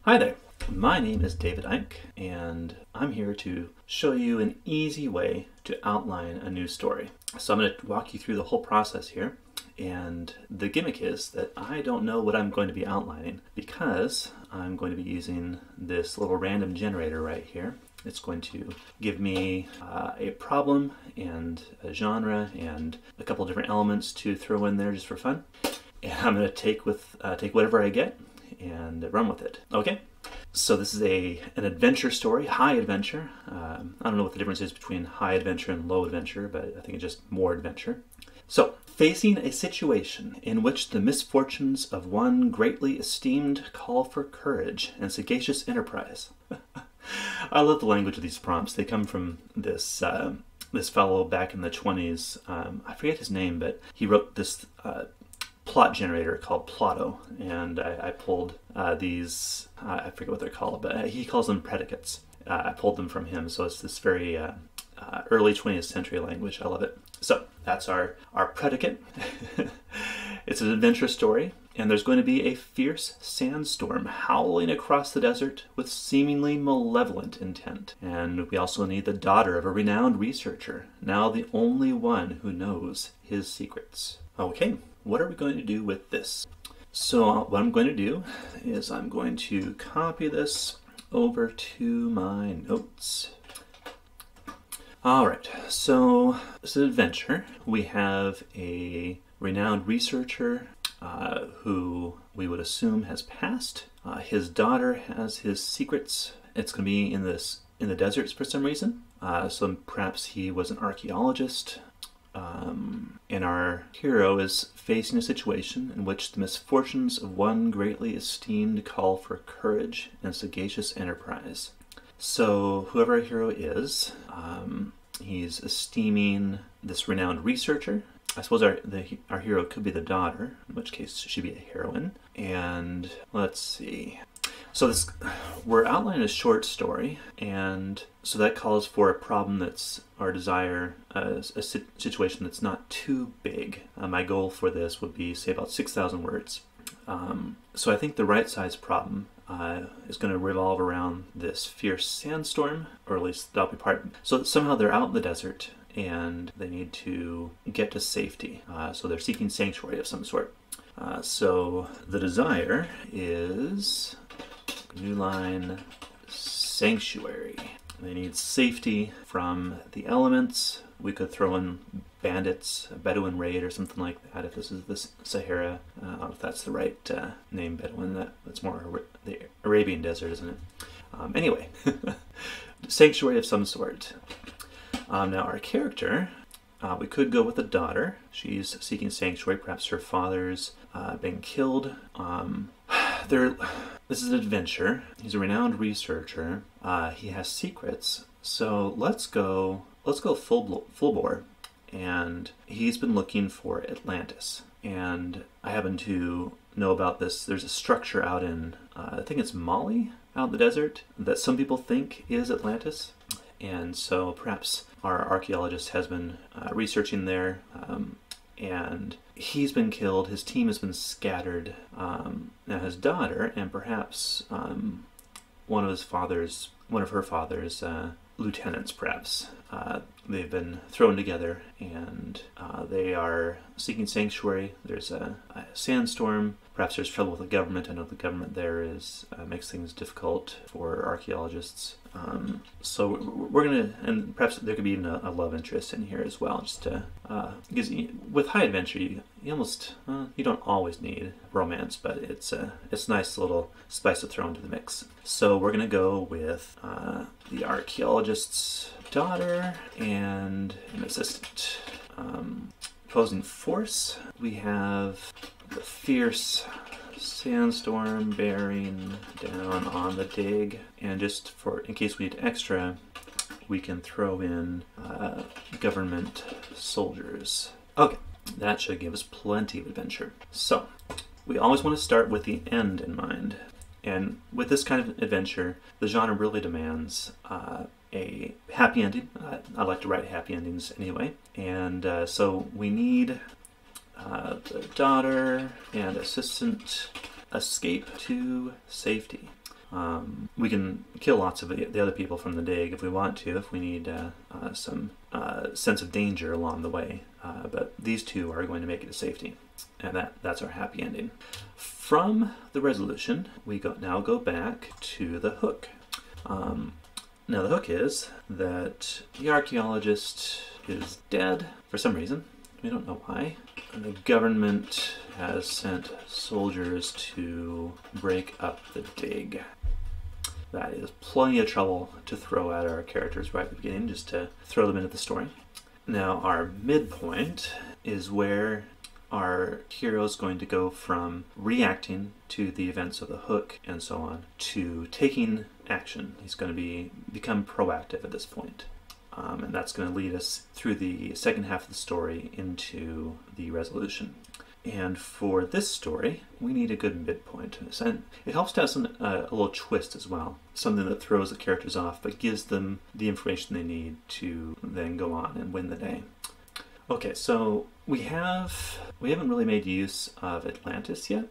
Hi there, my name is David Ike, and I'm here to show you an easy way to outline a new story. So I'm going to walk you through the whole process here, and the gimmick is that I don't know what I'm going to be outlining because I'm going to be using this little random generator right here. It's going to give me a problem and a genre and a couple different elements to throw in there just for fun. And I'm going to take whatever I get and run with it. Okay, so this is an adventure story, high adventure. I don't know what the difference is between high adventure and low adventure, but I think it's just more adventure. So, facing a situation in which the misfortunes of one greatly esteemed call for courage and sagacious enterprise. I love the language of these prompts. They come from this fellow back in the 20s. I forget his name, but he wrote this plot generator called Plotto, and I pulled these, I forget what they're called, but he calls them predicates. I pulled them from him, so it's this very early 20th century language. I love it. So that's our predicate. It's an adventure story, and there's going to be a fierce sandstorm howling across the desert with seemingly malevolent intent. And we also need the daughter of a renowned researcher, now the only one who knows his secrets. Okay, what are we going to do with this? So what I'm going to do is I'm going to copy this over to my notes. Alright, so it's an adventure. We have a renowned researcher who we would assume has passed. His daughter has his secrets. It's going to be in the deserts for some reason. So perhaps he was an archaeologist. And our hero is facing a situation in which the misfortunes of one greatly esteemed call for courage and sagacious enterprise. So whoever our hero is, he's esteeming this renowned researcher. I suppose our hero could be the daughter, in which case she'd be a heroine. And let's see. So we're outlining a short story, and so that calls for a problem that's our desire, a situation that's not too big. My goal for this would be, say, about 6,000 words. So I think the right size problem is going to revolve around this fierce sandstorm, or at least that'll be part. So somehow they're out in the desert and they need to get to safety. So they're seeking sanctuary of some sort. So the desire is new line sanctuary. They need safety from the elements. We could throw in bandits, a Bedouin raid or something like that if this is the Sahara. I don't know if that's the right name, Bedouin. That's more the Arabian desert, isn't it? Anyway, sanctuary of some sort. Now our character, we could go with a daughter. She's seeking sanctuary. Perhaps her father's been killed. This is an adventure. He's a renowned researcher. He has secrets. So let's go full bore. And he's been looking for Atlantis. And I happen to know about this. There's a structure out in, I think it's Mali, out in the desert, that some people think is Atlantis. And so perhaps our archaeologist has been researching there, and he's been killed, his team has been scattered. Now his daughter, and perhaps one of her father's lieutenants, perhaps, they've been thrown together, and they are seeking sanctuary. There's a sandstorm. Perhaps there's trouble with the government. I know the government there makes things difficult for archaeologists. So we're gonna, and perhaps there could be even a love interest in here as well, just to, because with high adventure you almost, you don't always need romance, but it's a nice little spice to throw into the mix. So we're gonna go with the archaeologist's daughter and an assistant. Opposing force, we have the fierce sandstorm bearing down on the dig, and just in case we need extra, we can throw in government soldiers. Okay, that should give us plenty of adventure. So we always want to start with the end in mind, and with this kind of adventure, the genre really demands a happy ending. I like to write happy endings anyway, and so we need the daughter and assistant escape to safety. We can kill lots of the other people from the dig if we want to, if we need some sense of danger along the way. But these two are going to make it to safety. And that's our happy ending. From the resolution, we now go back to the hook. Now the hook is that the archaeologist is dead for some reason. We don't know why. And the government has sent soldiers to break up the dig. That is plenty of trouble to throw at our characters right at the beginning, just to throw them into the story. Now our midpoint is where our hero is going to go from reacting to the events of the hook and so on to taking action. He's going to become proactive at this point. And that's going to lead us through the second half of the story into the resolution. And for this story, we need a good midpoint. And it helps to have a little twist as well. Something that throws the characters off, but gives them the information they need to then go on and win the day. Okay, so we haven't really made use of Atlantis yet.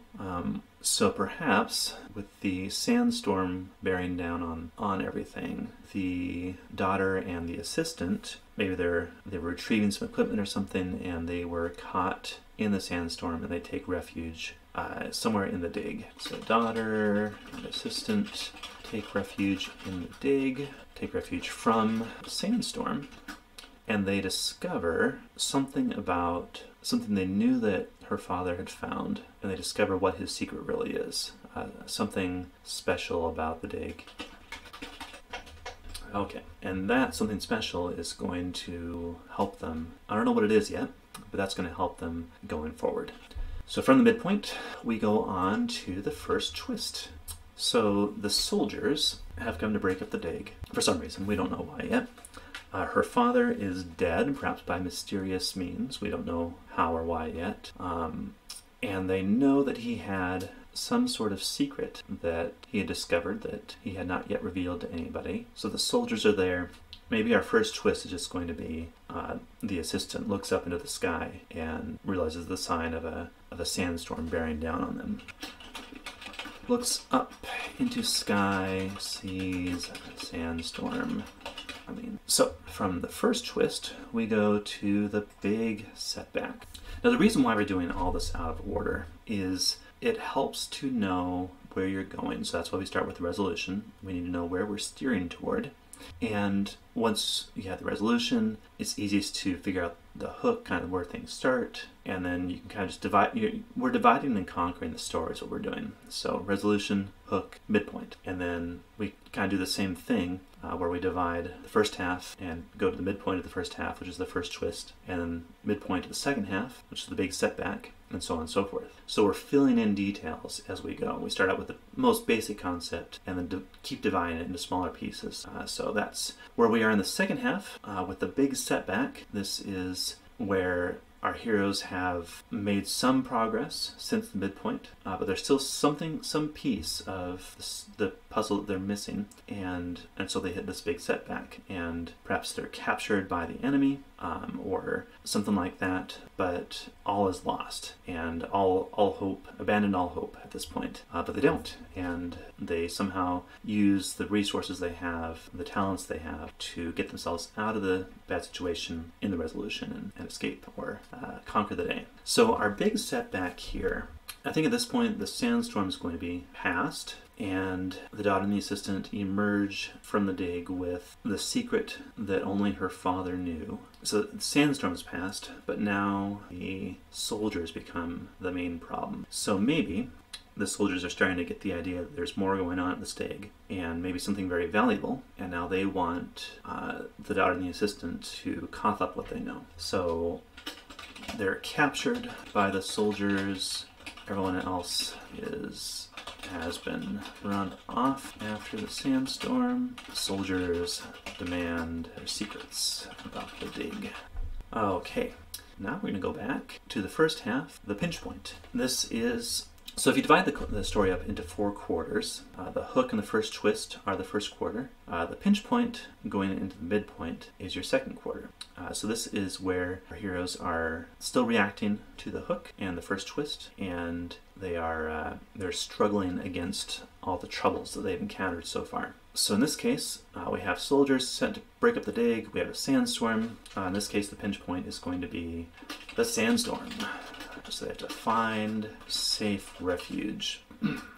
So perhaps with the sandstorm bearing down on everything, the daughter and the assistant, maybe they were retrieving some equipment or something, and they were caught in the sandstorm, and they take refuge somewhere in the dig. So daughter and assistant take refuge in the dig, take refuge from the sandstorm, and they discover something they knew that her father had found, and they discover what his secret really is. Something special about the dig. Okay, and that something special is going to help them. I don't know what it is yet, but that's going to help them going forward. So from the midpoint, we go on to the first twist. So the soldiers have come to break up the dig for some reason. We don't know why yet. Her father is dead, perhaps by mysterious means. We don't know how or why yet. And they know that he had some sort of secret that he had discovered that he had not yet revealed to anybody. So the soldiers are there. Maybe our first twist is just going to be the assistant looks up into the sky and realizes the sign of a sandstorm bearing down on them. Looks up into sky, sees a sandstorm. So from the first twist, we go to the big setback. Now the reason why we're doing all this out of order is it helps to know where you're going. So that's why we start with the resolution. We need to know where we're steering toward. And once you have the resolution, it's easiest to figure out the hook, kind of where things start, and then you can kind of just divide. We're dividing and conquering the story is what we're doing. So resolution, hook, midpoint. And then we kind of do the same thing where we divide the first half and go to the midpoint of the first half, which is the first twist, and then midpoint of the second half, which is the big setback, and so on and so forth. So we're filling in details as we go. We start out with the most basic concept and then keep dividing it into smaller pieces. So that's where we are in the second half with the big setback. This is where our heroes have made some progress since the midpoint, but there's still some piece of the puzzle that they're missing, and so they hit this big setback, and perhaps they're captured by the enemy, or something like that, but all is lost, and abandon all hope at this point. But they don't, and they somehow use the resources they have, the talents they have, to get themselves out of the bad situation in the resolution and escape or conquer the day. So our big setback here, I think at this point the sandstorm is going to be past, and the daughter and the assistant emerge from the dig with the secret that only her father knew. So the sandstorm is past, but now the soldiers become the main problem. So maybe the soldiers are starting to get the idea that there's more going on at this dig, and maybe something very valuable, and now they want the daughter and the assistant to cough up what they know. So they're captured by the soldiers. Everyone else has been run off after the sandstorm. The soldiers demand their secrets about the dig. Okay, now we're going to go back to the first half, the pinch point. This is So if you divide the story up into 4 quarters, the hook and the first twist are the first quarter. The pinch point going into the midpoint is your second quarter. So this is where our heroes are still reacting to the hook and the first twist, and they're struggling against all the troubles that they've encountered so far. So in this case, we have soldiers sent to break up the dig. We have a sandstorm. In this case, the pinch point is going to be the sandstorm. So they have to find safe refuge.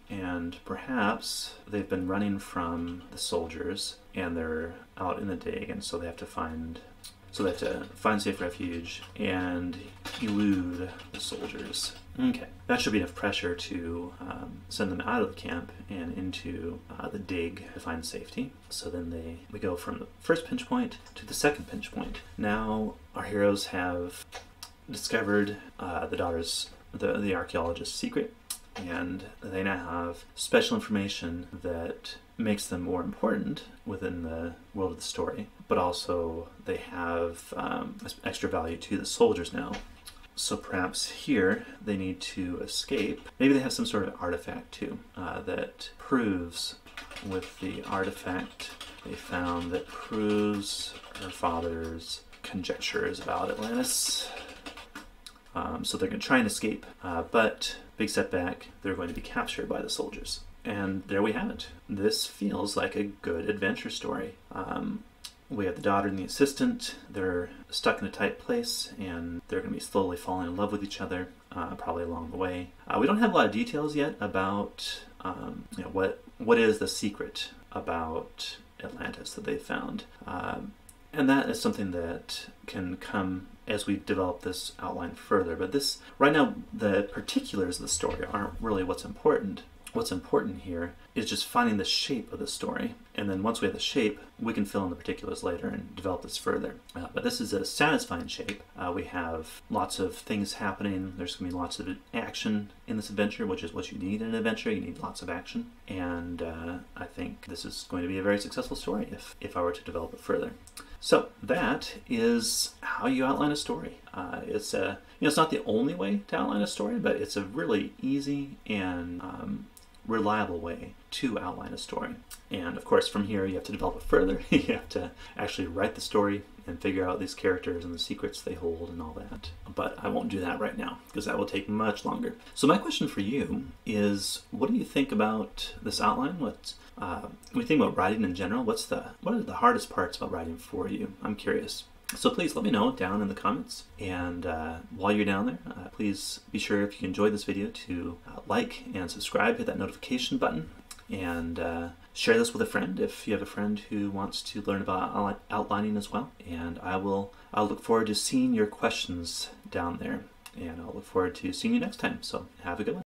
And perhaps they've been running from the soldiers and they're out in the dig, and so they have to find safe refuge and elude the soldiers. Okay, that should be enough pressure to send them out of the camp and into the dig to find safety. So then we go from the first pinch point to the second pinch point. Now our heroes have discovered the archaeologist's secret, and they now have special information that makes them more important within the world of the story, but also they have extra value to the soldiers now. So perhaps here they need to escape. Maybe they have some sort of artifact too that proves, with the artifact they found, that proves her father's conjectures about Atlantis. So they're going to try and escape, but big setback, they're going to be captured by the soldiers. And there we have it. This feels like a good adventure story. We have the daughter and the assistant. They're stuck in a tight place, and they're going to be slowly falling in love with each other, probably along the way. We don't have a lot of details yet about what is the secret about Atlantis that they found. And that is something that can come as we develop this outline further. But right now, the particulars of the story aren't really what's important. What's important here is just finding the shape of the story. And then once we have the shape, we can fill in the particulars later and develop this further. But this is a satisfying shape. We have lots of things happening. There's going to be lots of action in this adventure, which is what you need in an adventure. You need lots of action. And I think this is going to be a very successful story if I were to develop it further. So that is how you outline a story. It's not the only way to outline a story, but it's a really easy and reliable way to outline a story. And of course, from here you have to develop it further. You have to actually write the story and figure out these characters and the secrets they hold and all that. But I won't do that right now because that will take much longer. So my question for you is, what do you think about this outline? What do you think about writing in general? What are the hardest parts about writing for you? I'm curious. So please let me know down in the comments. And while you're down there, please be sure, if you enjoyed this video, to like and subscribe, hit that notification button, and share this with a friend if you have a friend who wants to learn about outlining as well. And I'll look forward to seeing your questions down there, and I'll look forward to seeing you next time. So have a good one.